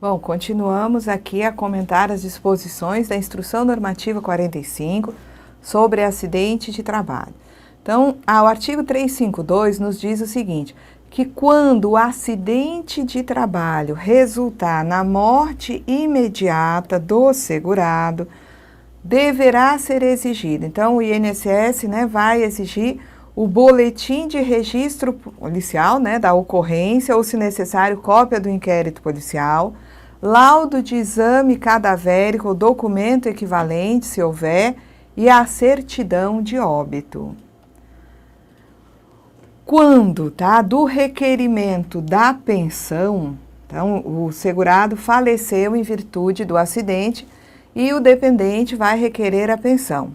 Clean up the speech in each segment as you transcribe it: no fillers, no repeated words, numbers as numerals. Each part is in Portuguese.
Bom, continuamos aqui a comentar as disposições da Instrução Normativa 45 sobre acidente de trabalho. Então, o artigo 352 nos diz o seguinte, que quando o acidente de trabalho resultar na morte imediata do segurado, deverá ser exigido. Então, o INSS, vai exigir o boletim de registro policial, da ocorrência, ou se necessário, cópia do inquérito policial, laudo de exame cadavérico ou documento equivalente, se houver, e a certidão de óbito. Quando, do requerimento da pensão, então, o segurado faleceu em virtude do acidente e o dependente vai requerer a pensão,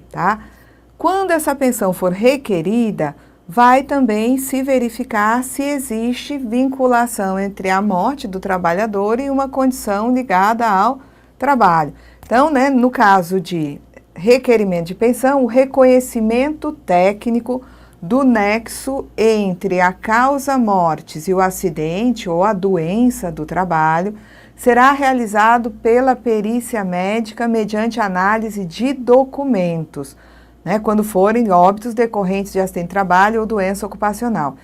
Quando essa pensão for requerida, vai também se verificar se existe vinculação entre a morte do trabalhador e uma condição ligada ao trabalho. Então, no caso de requerimento de pensão, o reconhecimento técnico do nexo entre a causa mortis e o acidente ou a doença do trabalho será realizado pela perícia médica mediante análise de documentos, quando forem óbitos decorrentes de acidente de trabalho ou doença ocupacional,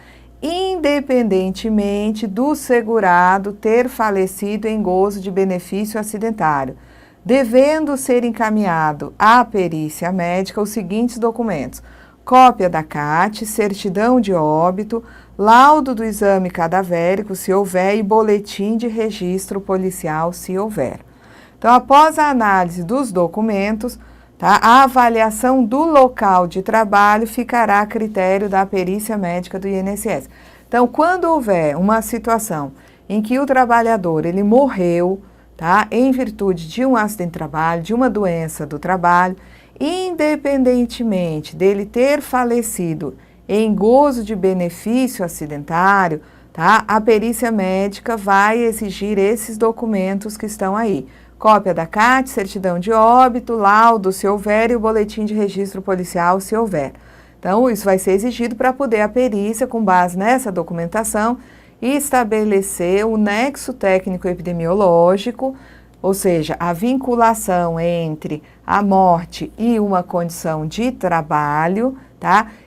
independentemente do segurado ter falecido em gozo de benefício acidentário, devendo ser encaminhado à perícia médica os seguintes documentos: cópia da CAT, certidão de óbito, laudo do exame cadavérico, se houver, e boletim de registro policial, se houver. Então, após a análise dos documentos, a avaliação do local de trabalho ficará a critério da perícia médica do INSS. Então, quando houver uma situação em que o trabalhador ele morreu, em virtude de um acidente de trabalho, de uma doença do trabalho, independentemente dele ter falecido em gozo de benefício acidentário, a perícia médica vai exigir esses documentos que estão aí. Cópia da CAT, certidão de óbito, laudo, se houver, e o boletim de registro policial, se houver. Então, isso vai ser exigido para poder a perícia, com base nessa documentação, estabelecer o nexo técnico epidemiológico, ou seja, a vinculação entre a morte e uma condição de trabalho,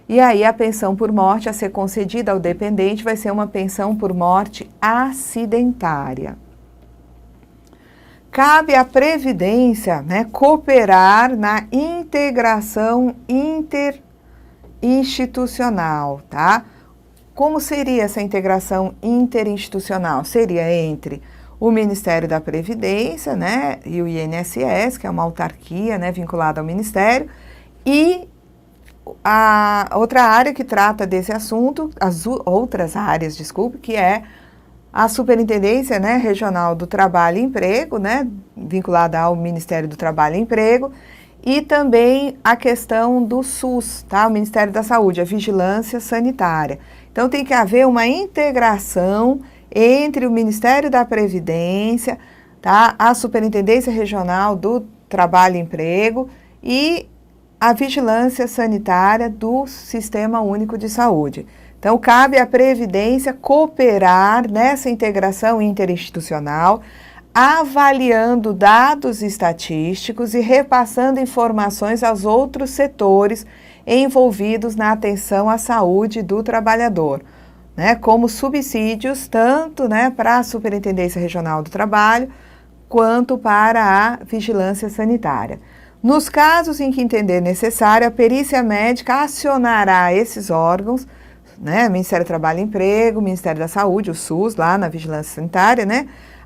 E aí a pensão por morte a ser concedida ao dependente vai ser uma pensão por morte acidentária. Cabe à Previdência, cooperar na integração interinstitucional, Como seria essa integração interinstitucional? Seria entre o Ministério da Previdência, e o INSS, que é uma autarquia, vinculada ao Ministério, e a outra área que trata desse assunto, as outras áreas, que é a Superintendência Regional do Trabalho e Emprego, vinculada ao Ministério do Trabalho e Emprego, e também a questão do SUS, o Ministério da Saúde, a Vigilância Sanitária. Então, tem que haver uma integração entre o Ministério da Previdência, a Superintendência Regional do Trabalho e Emprego e a Vigilância Sanitária do Sistema Único de Saúde. Então, cabe à Previdência cooperar nessa integração interinstitucional, avaliando dados estatísticos e repassando informações aos outros setores envolvidos na atenção à saúde do trabalhador, como subsídios tanto para a Superintendência Regional do Trabalho quanto para a Vigilância Sanitária. Nos casos em que entender necessário, a perícia médica acionará esses órgãos, Ministério do Trabalho e Emprego, Ministério da Saúde, o SUS, lá na Vigilância Sanitária,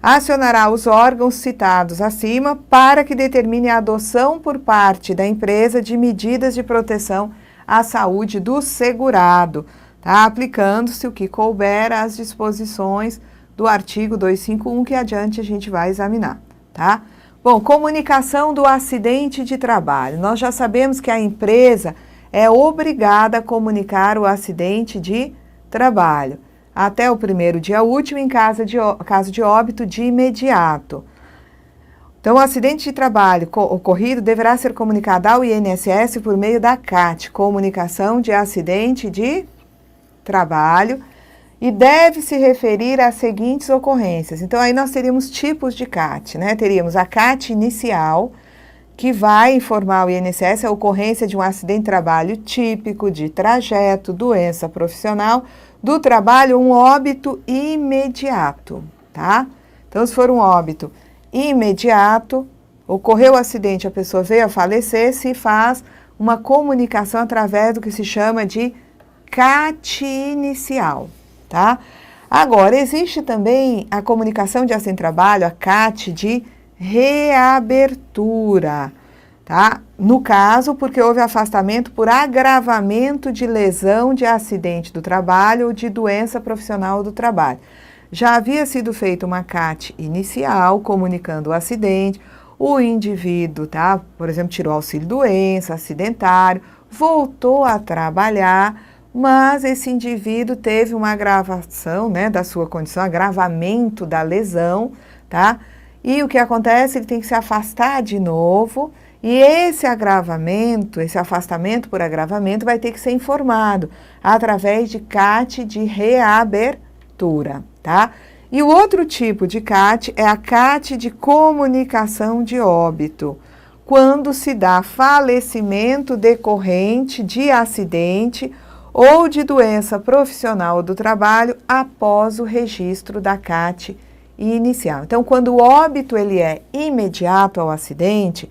acionará os órgãos citados acima para que determine a adoção por parte da empresa de medidas de proteção à saúde do segurado, aplicando-se o que couber às disposições do artigo 251, que adiante a gente vai examinar, Bom, comunicação do acidente de trabalho. Nós já sabemos que a empresa é obrigada a comunicar o acidente de trabalho até o primeiro dia útil, em caso de óbito, de imediato. Então, o acidente de trabalho ocorrido deverá ser comunicado ao INSS por meio da CAT, Comunicação de Acidente de Trabalho, e deve se referir às seguintes ocorrências. Então, aí nós teríamos tipos de CAT, né? Teríamos a CAT inicial, que vai informar o INSS a ocorrência de um acidente de trabalho típico, de trajeto, doença profissional, do trabalho, um óbito imediato, tá? Então, se for um óbito imediato, ocorreu o acidente, a pessoa veio a falecer, se faz uma comunicação através do que se chama de CAT inicial, tá? Agora, existe também a comunicação de acidente de trabalho, a CAT de reabertura, tá? No caso, porque houve afastamento por agravamento de lesão de acidente do trabalho ou de doença profissional do trabalho. Já havia sido feita uma CAT inicial, comunicando o acidente, o indivíduo, tá? Por exemplo, tirou auxílio-doença, acidentário, voltou a trabalhar, mas esse indivíduo teve uma agravação, né, da sua condição, agravamento da lesão, tá? E o que acontece? Ele tem que se afastar de novo, e esse agravamento, esse afastamento por agravamento vai ter que ser informado através de CAT de reabertura, tá? E o outro tipo de CAT é a CAT de comunicação de óbito, quando se dá falecimento decorrente de acidente ou de doença profissional do trabalho após o registro da CAT inicial. Então, quando o óbito ele é imediato ao acidente,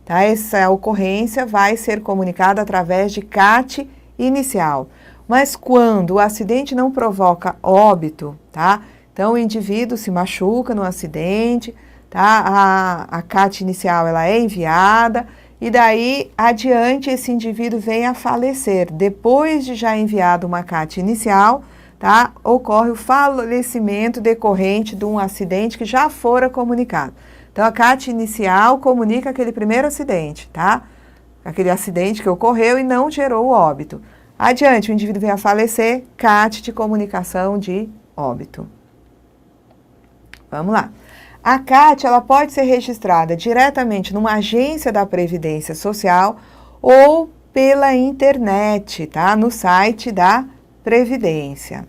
tá, essa ocorrência vai ser comunicada através de CAT inicial. Mas quando o acidente não provoca óbito, tá? Então, o indivíduo se machuca no acidente, tá? A CAT inicial ela é enviada e daí adiante esse indivíduo vem a falecer. Depois de já enviado uma CAT inicial, tá? Ocorre o falecimento decorrente de um acidente que já fora comunicado. Então, a CAT inicial comunica aquele primeiro acidente, tá? Aquele acidente que ocorreu e não gerou o óbito. Adiante, o indivíduo vem a falecer, CAT de comunicação de óbito. Vamos lá. A CAT ela pode ser registrada diretamente numa agência da Previdência Social ou pela internet, tá? No site da Previdência.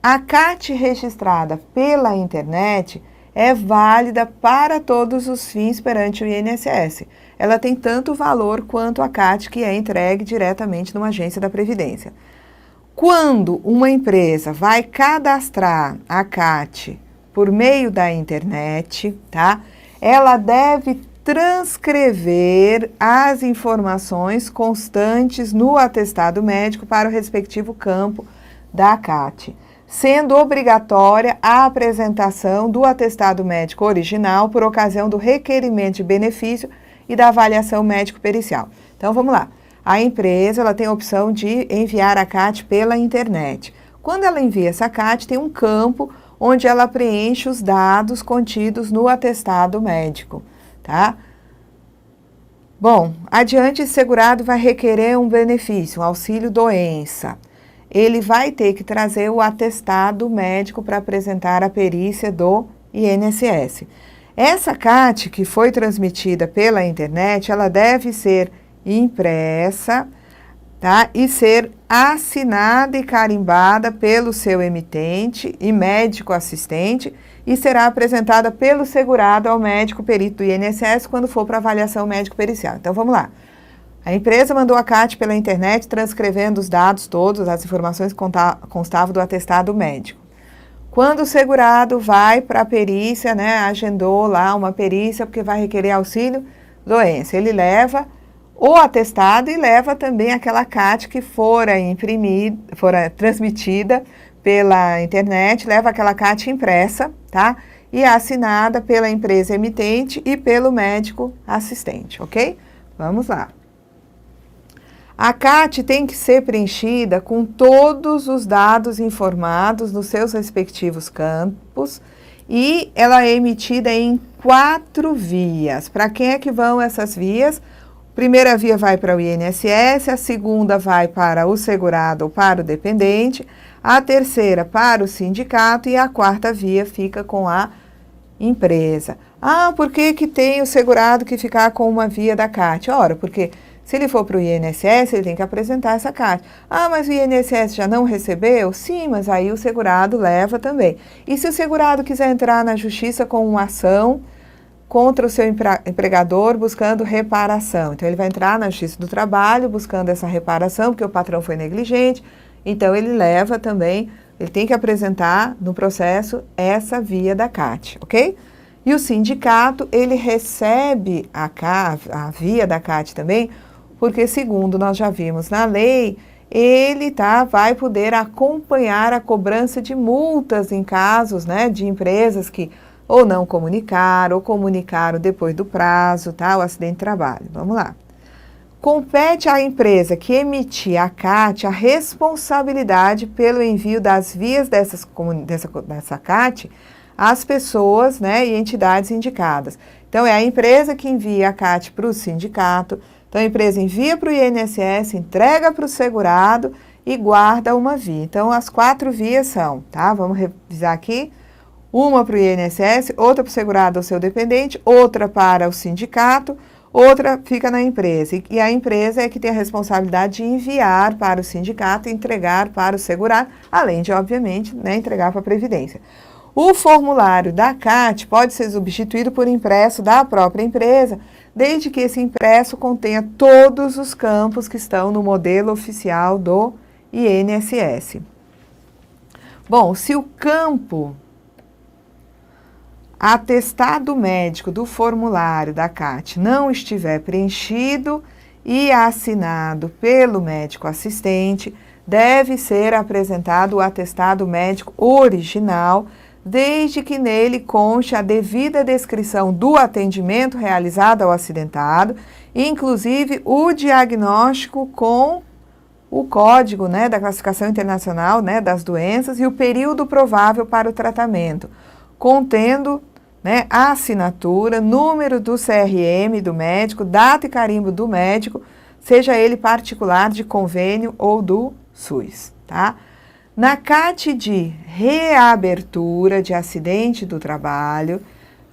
A CAT registrada pela internet é válida para todos os fins perante o INSS. Ela tem tanto valor quanto a CAT que é entregue diretamente numa agência da Previdência. Quando uma empresa vai cadastrar a CAT por meio da internet, tá? Ela deve transcrever as informações constantes no atestado médico para o respectivo campo da CAT, sendo obrigatória a apresentação do atestado médico original por ocasião do requerimento de benefício e da avaliação médico-pericial. Então, vamos lá. A empresa ela tem a opção de enviar a CAT pela internet. Quando ela envia essa CAT, tem um campo onde ela preenche os dados contidos no atestado médico, tá? Bom, adiante, esse segurado vai requerer um benefício, um auxílio-doença. Ele vai ter que trazer o atestado médico para apresentar a perícia do INSS. Essa CAT que foi transmitida pela internet, ela deve ser impressa, tá? E ser assinada e carimbada pelo seu emitente e médico assistente e será apresentada pelo segurado ao médico perito do INSS quando for para avaliação médico-pericial. Então, vamos lá. A empresa mandou a CAT pela internet transcrevendo os dados todos, as informações que constavam do atestado médico. Quando o segurado vai para a perícia, né, agendou lá uma perícia porque vai requerer auxílio doença, ele leva o atestado e leva também aquela CAT que fora transmitida pela internet, leva aquela CAT impressa, tá? E assinada pela empresa emitente e pelo médico assistente, ok? Vamos lá. A CAT tem que ser preenchida com todos os dados informados nos seus respectivos campos e ela é emitida em 4 vias. Para quem é que vão essas vias? A primeira via vai para o INSS, a segunda vai para o segurado ou para o dependente, a terceira para o sindicato e a quarta via fica com a empresa. Ah, por que que tem o segurado que ficar com uma via da CAT? Ora, porque Se ele for para o INSS, ele tem que apresentar essa CAT. Ah, mas o INSS já não recebeu? Sim, mas aí o segurado leva também. E se o segurado quiser entrar na justiça com uma ação contra o seu empregador buscando reparação? Então, ele vai entrar na Justiça do Trabalho buscando essa reparação, porque o patrão foi negligente. Então, ele leva também, ele tem que apresentar no processo essa via da CAT, ok? E o sindicato, ele recebe a via da CAT também, porque, segundo nós já vimos na lei, ele vai poder acompanhar a cobrança de multas em casos, né, de empresas que ou não comunicaram, ou comunicaram depois do prazo, tá? O acidente de trabalho. Vamos lá. Compete à empresa que emitir a CAT a responsabilidade pelo envio das vias dessa CAT às pessoas, né, e entidades indicadas. Então, é a empresa que envia a CAT para o sindicato. Então, a empresa envia para o INSS, entrega para o segurado e guarda uma via. Então, as 4 vias são, tá? Vamos revisar aqui. Uma para o INSS, outra para o segurado ou seu dependente, outra para o sindicato, outra fica na empresa. E a empresa é que tem a responsabilidade de enviar para o sindicato e entregar para o segurado, além de, obviamente, né, entregar para a Previdência. O formulário da CAT pode ser substituído por impresso da própria empresa, desde que esse impresso contenha todos os campos que estão no modelo oficial do INSS. Bom, se o campo atestado médico do formulário da CAT não estiver preenchido e assinado pelo médico assistente, deve ser apresentado o atestado médico original, desde que nele conste a devida descrição do atendimento realizado ao acidentado, inclusive o diagnóstico com o código, né, da classificação internacional, né, das doenças e o período provável para o tratamento, contendo, né, a assinatura, número do CRM do médico, data e carimbo do médico, seja ele particular, de convênio ou do SUS, tá? Na CAT de reabertura de acidente do trabalho,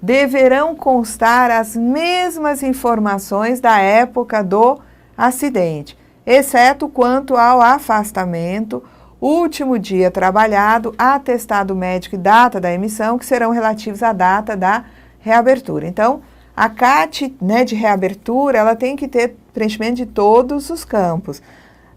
deverão constar as mesmas informações da época do acidente, exceto quanto ao afastamento, último dia trabalhado, atestado médico e data da emissão, que serão relativos à data da reabertura. Então, a CAT, né, de reabertura, ela tem que ter preenchimento de todos os campos.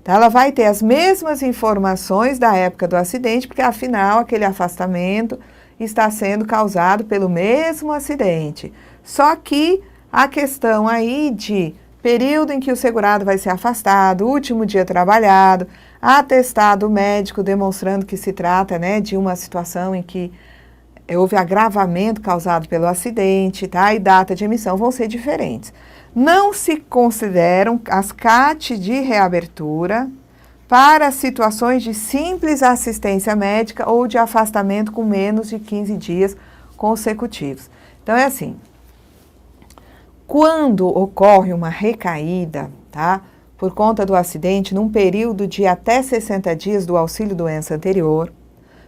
Então, ela vai ter as mesmas informações da época do acidente, porque afinal aquele afastamento está sendo causado pelo mesmo acidente. Só que a questão aí de período em que o segurado vai ser afastado, último dia trabalhado, atestado médico demonstrando que se trata, né, de uma situação em que houve agravamento causado pelo acidente, tá? E data de emissão vão ser diferentes. Não se consideram as CAT de reabertura para situações de simples assistência médica ou de afastamento com menos de 15 dias consecutivos. Então, é assim, quando ocorre uma recaída, tá, por conta do acidente, num período de até 60 dias do auxílio-doença anterior,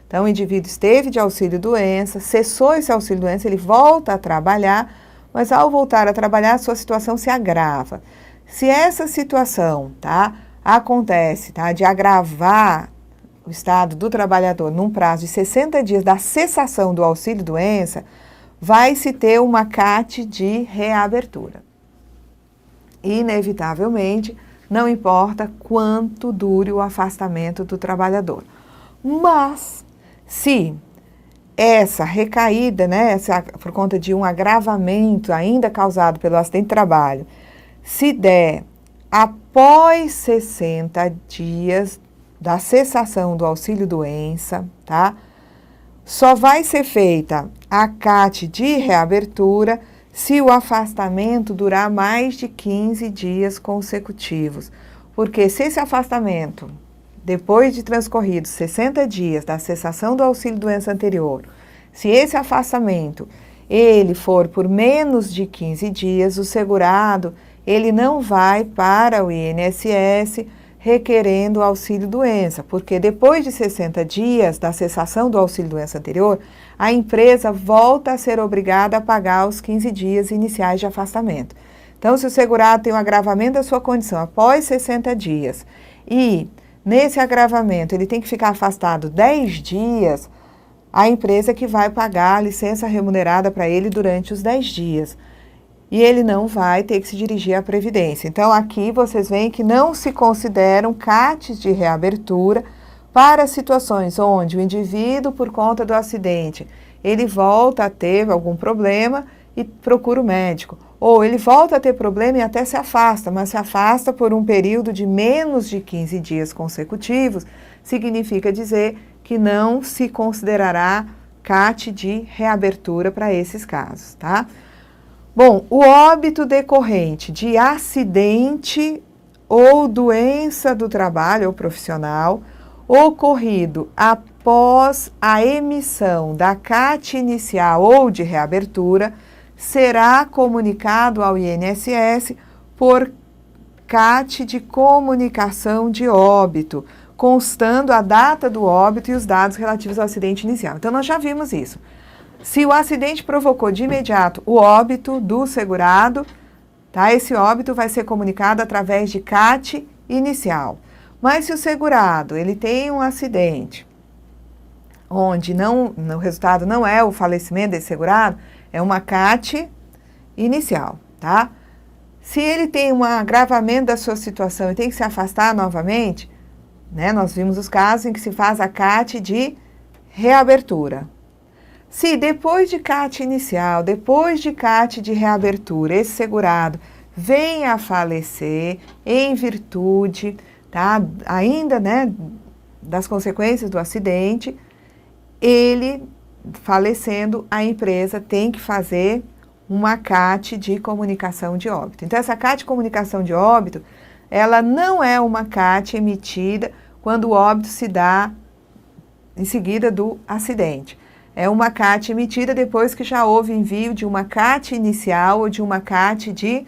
então o indivíduo esteve de auxílio-doença, cessou esse auxílio-doença, ele volta a trabalhar, mas ao voltar a trabalhar, a sua situação se agrava. Se essa situação, tá, acontece, tá, de agravar o estado do trabalhador num prazo de 60 dias da cessação do auxílio-doença, vai-se ter uma CAT de reabertura. Inevitavelmente, não importa quanto dure o afastamento do trabalhador. Mas, se essa recaída, né, por conta de um agravamento ainda causado pelo acidente de trabalho, se der após 60 dias da cessação do auxílio-doença, tá? Só vai ser feita a CAT de reabertura se o afastamento durar mais de 15 dias consecutivos. Porque se esse afastamento, depois de transcorridos 60 dias da cessação do auxílio-doença anterior, se esse afastamento ele for por menos de 15 dias, o segurado ele não vai para o INSS requerendo auxílio-doença, porque depois de 60 dias da cessação do auxílio-doença anterior, a empresa volta a ser obrigada a pagar os 15 dias iniciais de afastamento. Então, se o segurado tem um agravamento da sua condição após 60 dias e nesse agravamento ele tem que ficar afastado 10 dias, a empresa que vai pagar a licença remunerada para ele durante os 10 dias. E ele não vai ter que se dirigir à Previdência. Então, aqui vocês veem que não se consideram CATs de reabertura para situações onde o indivíduo, por conta do acidente, ele volta a ter algum problema e procura o médico. Ou ele volta a ter problema e até se afasta, mas se afasta por um período de menos de 15 dias consecutivos, significa dizer que não se considerará CAT de reabertura para esses casos, tá? Bom, o óbito decorrente de acidente ou doença do trabalho ou profissional ocorrido após a emissão da CAT inicial ou de reabertura será comunicado ao INSS por CAT de comunicação de óbito, constando a data do óbito e os dados relativos ao acidente inicial. Então, nós já vimos isso. Se o acidente provocou de imediato o óbito do segurado, tá? Esse óbito vai ser comunicado através de CAT inicial. Mas se o segurado ele tem um acidente onde o resultado não é o falecimento desse segurado, é uma CAT inicial, tá? Se ele tem um agravamento da sua situação e tem que se afastar novamente, né? Nós vimos os casos em que se faz a CAT de reabertura. Se depois de CAT inicial, depois de CAT de reabertura, esse segurado vem a falecer em virtude, tá, ainda, né, das consequências do acidente, ele falecendo, a empresa tem que fazer uma CAT de comunicação de óbito. Então, essa CAT de comunicação de óbito, ela não é uma CAT emitida quando o óbito se dá em seguida do acidente. É uma CAT emitida depois que já houve envio de uma CAT inicial ou de uma CAT de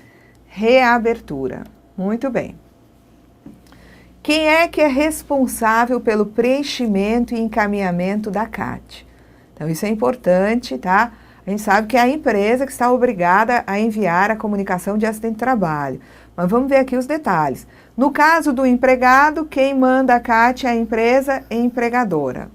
reabertura. Muito bem. Quem é que é responsável pelo preenchimento e encaminhamento da CAT? Então, isso é importante, tá? A gente sabe que é a empresa que está obrigada a enviar a comunicação de acidente de trabalho. Mas vamos ver aqui os detalhes. No caso do empregado, quem manda a CAT é a empresa empregadora.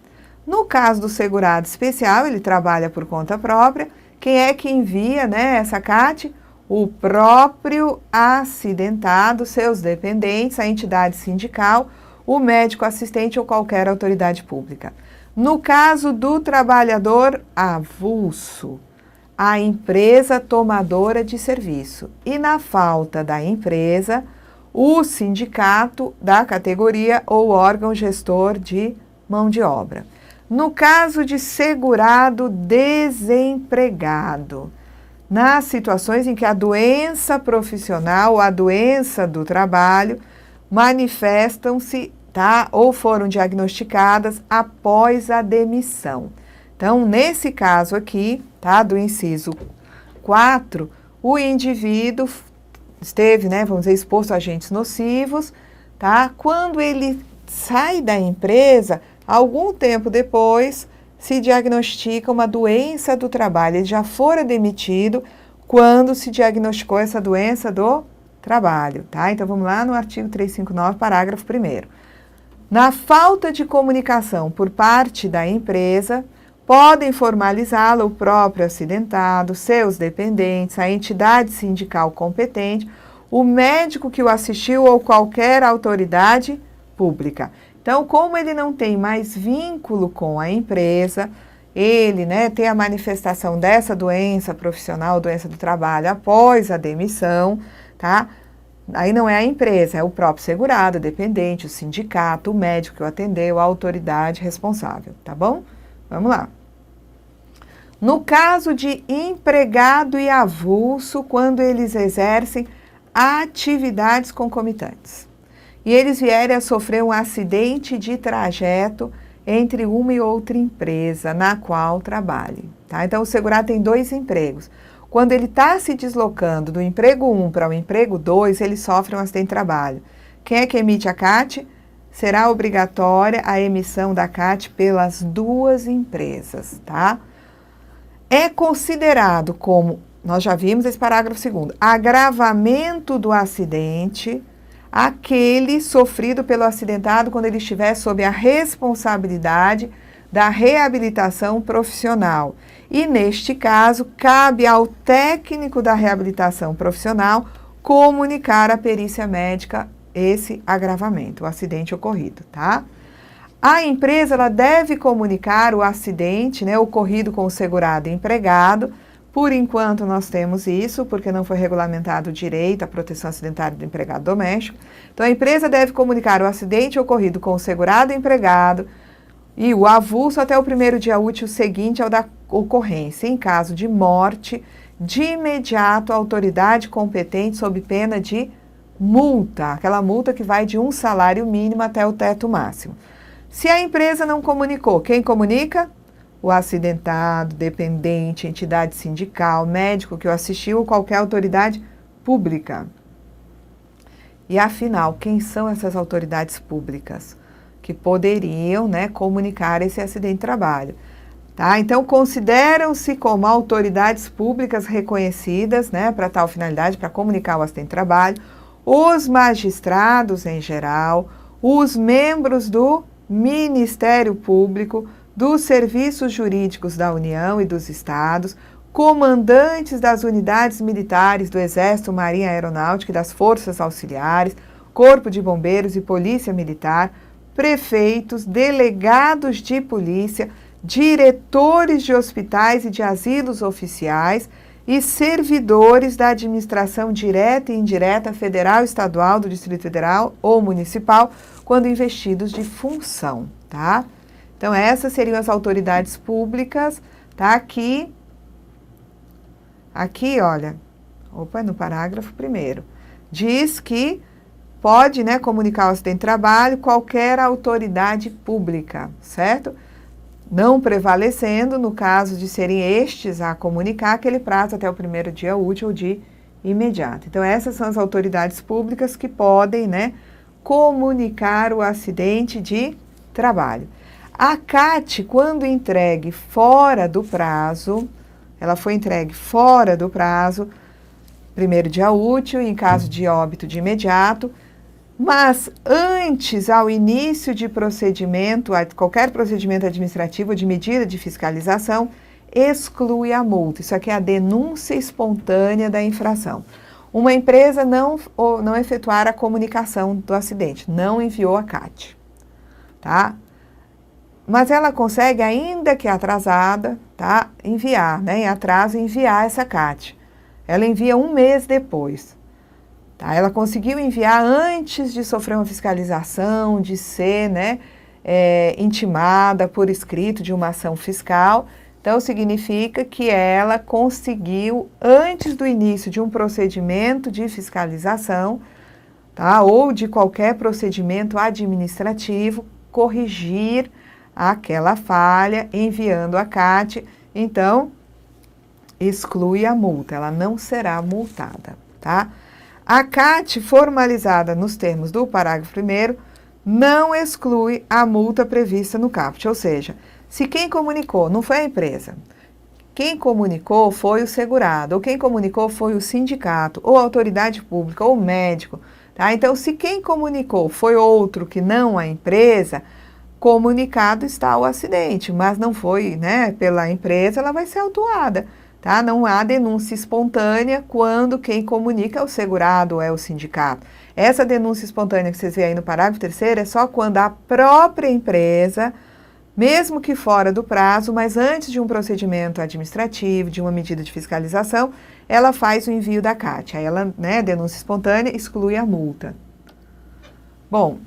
No caso do segurado especial, ele trabalha por conta própria. Quem é que envia, né, essa CAT? O próprio acidentado, seus dependentes, a entidade sindical, o médico assistente ou qualquer autoridade pública. No caso do trabalhador avulso, a empresa tomadora de serviço. E na falta da empresa, o sindicato da categoria ou órgão gestor de mão de obra. No caso de segurado desempregado, nas situações em que a doença profissional ou a doença do trabalho manifestam-se, tá, ou foram diagnosticadas após a demissão. Então, nesse caso aqui, tá, do inciso 4, o indivíduo esteve, né, vamos dizer, exposto a agentes nocivos, tá? Quando ele sai da empresa, algum tempo depois, se diagnostica uma doença do trabalho. Ele já fora demitido quando se diagnosticou essa doença do trabalho, tá? Então, vamos lá no artigo 359, parágrafo 1º. Na falta de comunicação por parte da empresa, podem formalizá-la o próprio acidentado, seus dependentes, a entidade sindical competente, o médico que o assistiu ou qualquer autoridade pública. Então, como ele não tem mais vínculo com a empresa, ele, né, tem a manifestação dessa doença profissional, doença do trabalho, após a demissão, tá? Aí não é a empresa, é o próprio segurado, dependente, o sindicato, o médico que o atendeu, a autoridade responsável, tá bom? Vamos lá. No caso de empregado e avulso, quando eles exercem atividades concomitantes e eles vierem a sofrer um acidente de trajeto entre uma e outra empresa na qual trabalhe, tá? Então, o segurado tem 2 empregos. Quando ele está se deslocando do emprego 1 para o emprego 2, ele sofre um acidente de trabalho. Quem é que emite a CAT? Será obrigatória a emissão da CAT pelas 2 empresas, tá? É considerado como nós já vimos esse parágrafo 2º. Agravamento do acidente, aquele sofrido pelo acidentado quando ele estiver sob a responsabilidade da reabilitação profissional. E, neste caso, cabe ao técnico da reabilitação profissional comunicar à perícia médica esse agravamento, o acidente ocorrido, tá? A empresa ela deve comunicar o acidente, né, ocorrido com o segurado e empregado. Por enquanto nós temos isso, porque não foi regulamentado o direito à proteção acidentária do empregado doméstico. Então a empresa deve comunicar o acidente ocorrido com o segurado e empregado e o avulso até o primeiro dia útil seguinte ao da ocorrência. Em caso de morte, de imediato a autoridade competente sob pena de multa, aquela multa que vai de um salário mínimo até o teto máximo. Se a empresa não comunicou, quem comunica? O acidentado, dependente, entidade sindical, médico que o assistiu ou qualquer autoridade pública. E afinal, quem são essas autoridades públicas que poderiam, né, comunicar esse acidente de trabalho? Tá? Então, consideram-se como autoridades públicas reconhecidas, né, para tal finalidade, para comunicar o acidente de trabalho, os magistrados em geral, os membros do Ministério Público, dos serviços jurídicos da União e dos Estados, comandantes das unidades militares do Exército, Marinha Aeronáutica e das Forças Auxiliares, Corpo de Bombeiros e Polícia Militar, prefeitos, delegados de polícia, diretores de hospitais e de asilos oficiais e servidores da administração direta e indireta federal, estadual, do Distrito Federal ou municipal, quando investidos de função, tá? Então, essas seriam as autoridades públicas, tá? Aqui, olha, no parágrafo 1º, diz que pode, né, comunicar o acidente de trabalho qualquer autoridade pública, certo? Não prevalecendo, no caso de serem estes a comunicar, aquele prazo até o primeiro dia útil de imediato. Então, essas são as autoridades públicas que podem, né, comunicar o acidente de trabalho. A CAT, quando entregue fora do prazo, ela foi entregue fora do prazo, primeiro dia útil, em caso de óbito de imediato, mas antes, ao início de procedimento, qualquer procedimento administrativo de medida de fiscalização, exclui a multa. Isso aqui é a denúncia espontânea da infração. Uma empresa não efetuar a comunicação do acidente, não enviou a CAT, tá? Mas ela consegue, ainda que atrasada, tá, enviar, né, em atraso, enviar essa CAT. Ela envia um mês depois. Tá? Ela conseguiu enviar antes de sofrer uma fiscalização, de ser, né, intimada por escrito de uma ação fiscal. Então, significa que ela conseguiu, antes do início de um procedimento de fiscalização, tá, ou de qualquer procedimento administrativo, corrigir aquela falha, enviando a CAT. Então, exclui a multa, ela não será multada, tá? A CAT, formalizada nos termos do parágrafo 1º, não exclui a multa prevista no caput, ou seja, se quem comunicou não foi a empresa, quem comunicou foi o segurado, ou quem comunicou foi o sindicato, ou a autoridade pública, ou o médico, tá? Então, se quem comunicou foi outro que não a empresa, comunicado está o acidente, mas não foi, né, pela empresa, ela vai ser autuada. Tá? Não há denúncia espontânea quando quem comunica é o segurado ou é o sindicato. Essa denúncia espontânea que vocês veem aí no parágrafo 3º é só quando a própria empresa, mesmo que fora do prazo, mas antes de um procedimento administrativo, de uma medida de fiscalização, ela faz o envio da CAT. Aí ela, né, denúncia espontânea, exclui a multa. Bom,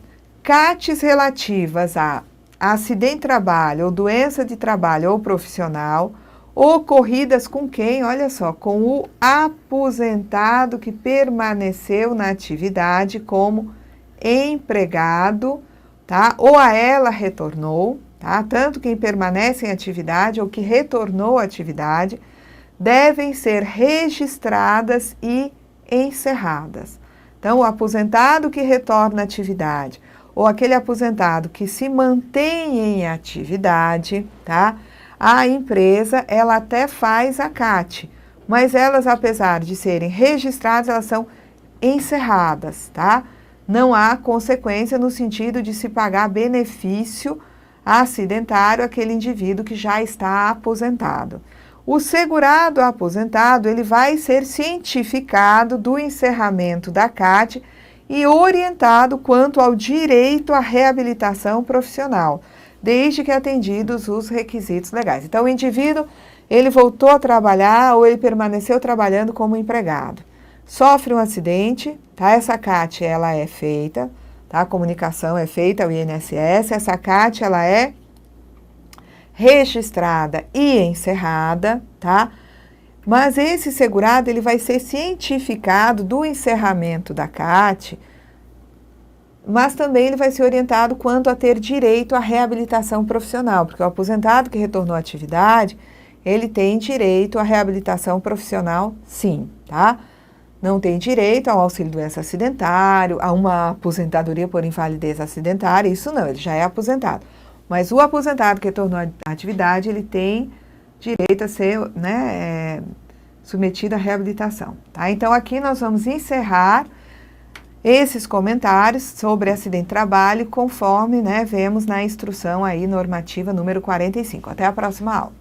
CATs relativas a acidente de trabalho ou doença de trabalho ou profissional, ocorridas com quem? Olha só, com o aposentado que permaneceu na atividade como empregado, tá? Ou a ela retornou, tá? Tanto quem permanece em atividade ou que retornou à atividade, devem ser registradas e encerradas. Então, o aposentado que retorna à atividade ou aquele aposentado que se mantém em atividade, tá? A empresa, ela até faz a CAT, mas elas, apesar de serem registradas, elas são encerradas, tá? Não há consequência no sentido de se pagar benefício acidentário àquele indivíduo que já está aposentado. O segurado aposentado, ele vai ser cientificado do encerramento da CAT e orientado quanto ao direito à reabilitação profissional, desde que atendidos os requisitos legais. Então, o indivíduo, ele voltou a trabalhar ou ele permaneceu trabalhando como empregado. Sofre um acidente, tá? Essa CAT, ela é feita, tá? A comunicação é feita ao INSS, essa CAT, ela é registrada e encerrada, tá? Mas esse segurado, ele vai ser cientificado do encerramento da CAT, mas também ele vai ser orientado quanto a ter direito à reabilitação profissional, porque o aposentado que retornou à atividade, ele tem direito à reabilitação profissional, sim, tá? Não tem direito ao auxílio-doença acidentário, a uma aposentadoria por invalidez acidentária, isso não, ele já é aposentado. Mas o aposentado que retornou à atividade, ele tem direito a ser, né, submetido à reabilitação, tá? Então, aqui nós vamos encerrar esses comentários sobre acidente de trabalho, conforme, né, vemos na instrução aí normativa número 45. Até a próxima aula.